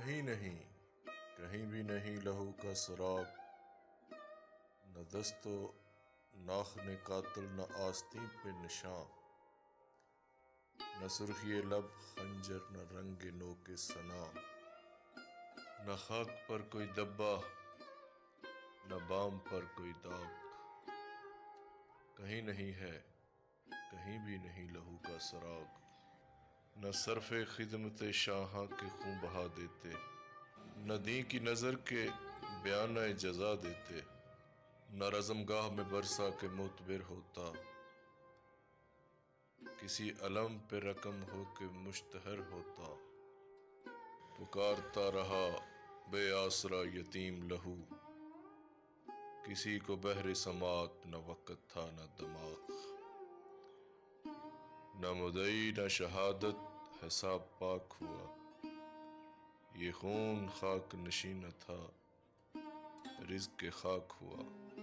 کہیں بھی نہیں لہو کا سراغ، نہ دست و ناخن قاتل، نہ آستین پہ نشاں، نہ سرخی لب خنجر، نہ رنگ نوک ثنا، نہ خاک پر کوئی دبا، نہ بام پر کوئی داغ، کہیں نہیں ہے، کہیں بھی نہیں لہو کا سراغ، نہ صرف خدمت شاہاں کے خون بہا دیتے، نہ دین کی نظر کے بیانہ جزا دیتے، نہ رزم گاہ میں برسا کے معتبر ہوتا، کسی علم پہ رقم ہو کے مشتہر ہوتا، پکارتا رہا بے آسرا یتیم لہو، کسی کو بہر سماعت نہ وقت تھا نہ دماغ، نہ مدعی نہ شہادت حساب پاک ہوا، یہ خون خاک نشین نہ تھا رزق خاک ہوا۔